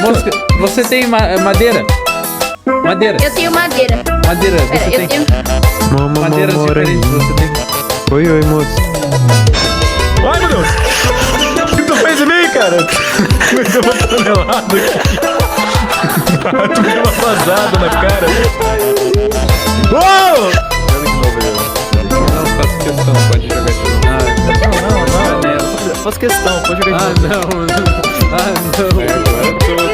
Mosca, você tem madeira? Madeira. Eu tenho madeira. Madeira, você Pera, eu tem. tenho... Madeiras diferentes, você tem. Oi, moço. Ai, meu Deus! O que tu fez em mim, cara? Começou uma tonelada aqui. Tu deu uma vazada na cara. Uou! Não, faço questão, pode jogar de novo. Não. Faço questão, pode jogar de novo. Não. Agora eu tô